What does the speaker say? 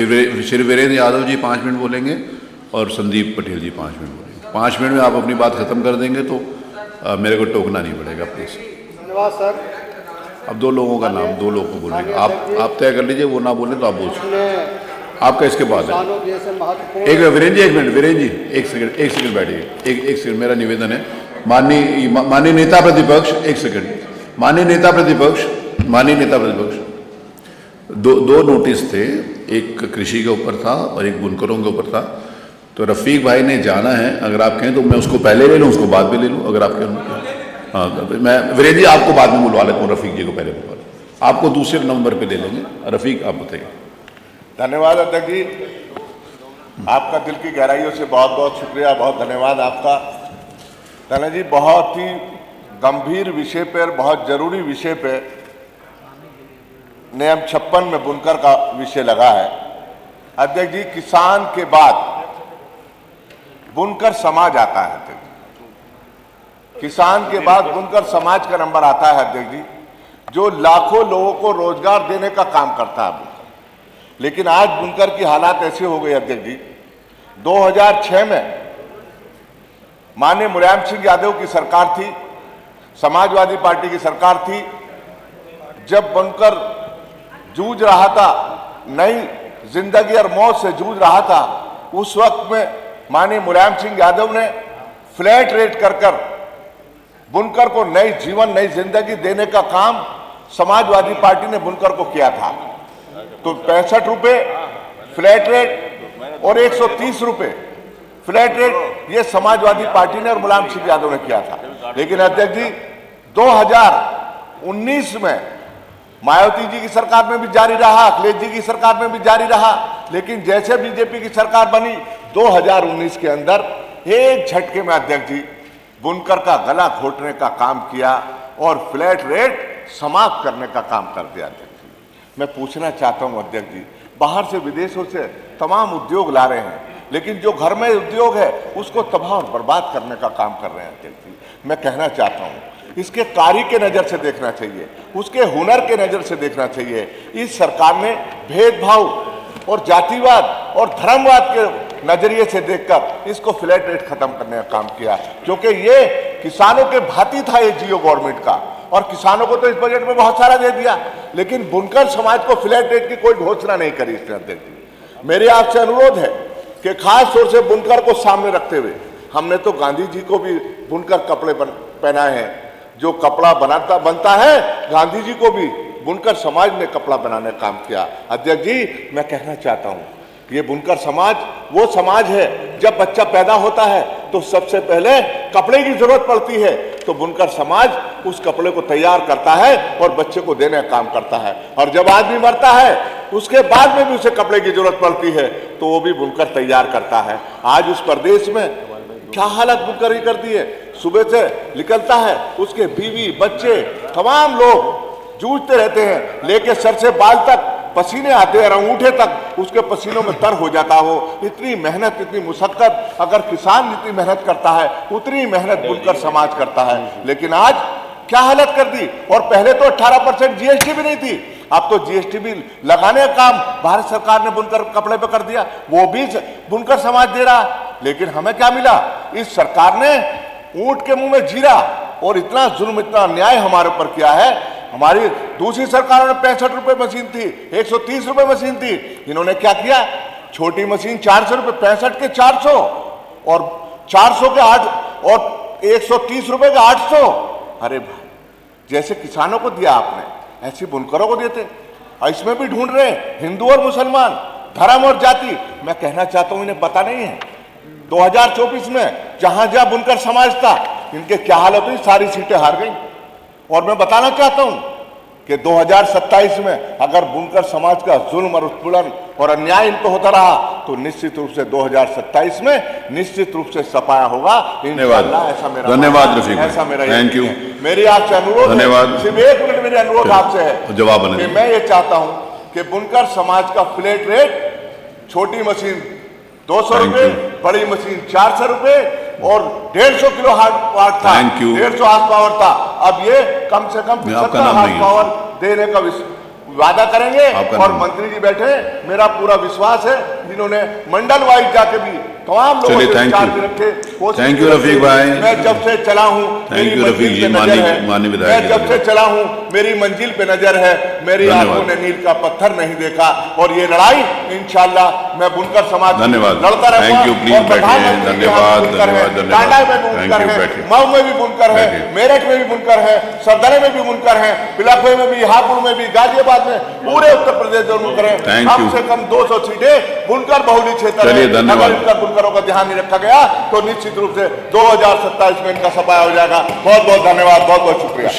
Shri Virendra Yadav ji 5 minute बोलेंगे और संदीप पटेल जी 5 minute बोलेंगे। 5 मिनट में आप अपनी बात खत्म कर देंगे तो मेरे को टोकना नहीं पड़ेगा प्लीज। धन्यवाद सर। अब 2 लोगों का नाम 2 लोगों को बोलेंगे, आप तय कर लीजिए, वो ना बोले तो आप बोल सकते। आपका इसके बाद है। एक वीरेंद्र जी 1 मिनट, वीरेंद्र जी 1 सेकंड बैठिए, एक सेकंड मेरा निवेदन है। माननीय नेता प्रतिपक्ष 1 सेकंड, माननीय नेता प्रतिपक्ष दो नोटिस थे, एक कृषि के ऊपर था और एक बुनकरों के ऊपर था। तो रफीक भाई ने जाना है, अगर आप कहें तो मैं उसको पहले ले लूँ, उसको बाद में ले लूँ, अगर आप कहें। हाँ, मैं वीरेंद्र जी आपको बाद में बुलवा लेता हूँ, रफीक जी को पहले बुलवा लें, आपको दूसरे नंबर पे ले लेंगे। रफीक आप बताइए। धन्यवाद अध्यक्ष जी, आपका दिल की गहराइयों से बहुत बहुत शुक्रिया, बहुत धन्यवाद आपका। धन्य जी, बहुत ही गंभीर विषय पर, बहुत जरूरी विषय पे नियम 56 में बुनकर का विषय लगा है। अध्यक्ष जी, किसान के बाद बुनकर समाज आता है। अध्यक्ष जी, किसान के बाद बुनकर समाज का नंबर आता है अध्यक्ष जी, जो लाखों लोगों को रोजगार देने का काम करता है बुनकर। लेकिन आज बुनकर की हालात ऐसी हो गई अध्यक्ष जी, 2006 में माननीय मुलायम सिंह यादव की सरकार थी, समाजवादी पार्टी की सरकार थी, जब बुनकर जूझ रहा था, नई जिंदगी और मौत से जूझ रहा था, उस वक्त में माननीय मुलायम सिंह यादव ने फ्लैट रेट कर बुनकर को नई जीवन, नई जिंदगी देने का काम समाजवादी पार्टी ने बुनकर को किया था। तो 65 रुपए फ्लैट रेट और 130 रुपए फ्लैट रेट, ये समाजवादी पार्टी ने और मुलायम सिंह यादव ने किया था। लेकिन अध्यक्ष जी, 2019 में मायावती जी की सरकार में भी जारी रहा, अखिलेश जी की सरकार में भी जारी रहा, लेकिन जैसे बीजेपी की सरकार बनी 2019 के अंदर एक झटके में अध्यक्ष जी बुनकर का गला घोटने का काम किया और फ्लैट रेट समाप्त करने का काम कर दिया। अध्यक्ष जी, मैं पूछना चाहता हूं अध्यक्ष जी, बाहर से विदेशों से तमाम उद्योग ला रहे हैं, लेकिन जो घर में उद्योग है उसको तबाह और बर्बाद करने का काम कर रहे हैं। अध्यक्ष जी, मैं कहना चाहता हूं, इसके कार्य के नजर से देखना चाहिए, उसके हुनर के नजर से देखना चाहिए। इस सरकार ने भेदभाव और जातिवाद और धर्मवाद के नजरिए से देखकर इसको फ्लैट रेट खत्म करने का काम किया, क्योंकि ये किसानों के भांति था ये जियो गवर्नमेंट का, और किसानों को तो इस बजट में बहुत सारा दे दिया, लेकिन बुनकर समाज को फ्लैट रेट की कोई घोषणा नहीं करी इसने। अध्यक्ष जी, मेरे आपसे अनुरोध है कि खास तौर से बुनकर को सामने रखते हुए, हमने तो गांधी जी को भी बुनकर कपड़े पहनाए हैं, जो कपड़ा बनता है गांधी जी को भी बुनकर समाज ने कपड़ा बनाने का काम किया। अध्यक्ष जी, मैं कहना चाहता हूं, ये बुनकर समाज वो समाज है, जब बच्चा पैदा होता है तो सबसे पहले कपड़े की जरूरत पड़ती है, तो बुनकर समाज उस कपड़े को तैयार करता है और बच्चे को देने का काम करता है, और जब आदमी मरता है उसके बाद में भी उसे कपड़े की जरूरत पड़ती है तो वो भी बुनकर तैयार करता है। आज उस प्रदेश में क्या हालत बुनकर ही कर दी है, सुबह से निकलता है, उसके बीवी बच्चे तमाम लोग जूझते रहते हैं, लेके सर से बाल तक पसीने आते हैं, अंगूठे तक उसके पसीनों में तर हो जाता हो। इतनी मेहनत, इतनी मुशक्कत अगर किसान जितनी मेहनत करता है उतनी मेहनत बुनकर समाज करता है, लेकिन आज क्या हालत कर दी। और पहले तो 18% जीएसटी भी नहीं थी, अब तो जीएसटी भी लगाने का काम भारत सरकार ने बुनकर कपड़े पे कर दिया, वो भी बुनकर समाज दे रहा। लेकिन हमें क्या मिला, इस सरकार ने ऊंट के मुंह में जीरा और इतना जुल्म, इतना अन्याय हमारे ऊपर किया है। हमारी दूसरी सरकारों ने 65 रुपए मशीन थी, 130 रुपए मशीन थी, इन्होंने क्या किया, छोटी मशीन 400 रुपए, 65 के 400 और 400 के 8 और 130 रुपए के 800। अरे भाई, जैसे किसानों को दिया आपने ऐसे बुनकरों को देते। और इसमें भी ढूंढ रहे हिंदू और मुसलमान, धर्म और जाति। मैं कहना चाहता हूं, इन्हें पता नहीं है 2024 में जहां जहां बुनकर समाज था इनके क्या हालत हुई, सारी सीटें हार गई। और मैं बताना चाहता हूं कि 2027 में अगर बुनकर समाज का जुल्म और उत्पीड़न और अन्याय इन पे होता रहा तो निश्चित रूप से 2027 में निश्चित रूप से सफाया होगा। इंशाअल्लाह, ऐसा मेरा धन्यवाद रफीक, ऐसा मेरा थैंक यू। मेरी आपसे अनुरोध, धन्यवाद। सिर्फ 1 मिनट मेरे अनुरोध आपसे है, जवाब कि मैं ये चाहता हूं कि बुनकर समाज का फ्लैट रेट, छोटी मशीन 200 रुपए, बड़ी मशीन 400 रुपए और 150 किलो वाट था, 150 हार्स पावर था, अब ये कम से कम 75 हार्स पावर देने का वादा करेंगे। आपका और नाम? मंत्री जी बैठे, मेरा पूरा विश्वास है, जिन्होंने मंडल वाइज जाके भी तमाम लोगों चलिए, से thank विचार you. भी रखे। कोशिश Thank you, भी रफीक रखी। भाई. मैं जब से चला हूँ मेरी you, रफीक मंजिल जी. पे नजर माननीय- है। माननीय विधायक मैं जी, जब से चला हूँ मेरी मंजिल पे नजर है, मेरी धन्यवाद. आंखों ने नील का पत्थर नहीं देखा। और ये लड़ाई इंशाल्लाह मैं बुनकर समाज की धन्यवाद. लड़ता रहूंगा। Thank you, please और प्रधानमंत्री बैठिए. के हाथ धन्यवाद, बुनकर है, धन्यवाद, टांडा में भी धन्यवाद. बुनकर Thank you, है, बैठिए. मऊ में भी बुनकर है, बैठिए. मेरठ में भी बुनकर है, सरदरे में भी बुनकर है, पिलाखुए में भी, हापुड़ में भी, गाजियाबाद में, पूरे उत्तर प्रदेश में बुनकर है। Thank come you. से कम 200 सीटें बुनकर बहुली क्षेत्र चलिए, है। धन्यवाद. अगर इनका बुनकरों का ध्यान नहीं रखा गया तो निश्चित रूप से 2027 में इनका सफाया हो जाएगा। बहुत बहुत धन्यवाद, बहुत बहुत शुक्रिया।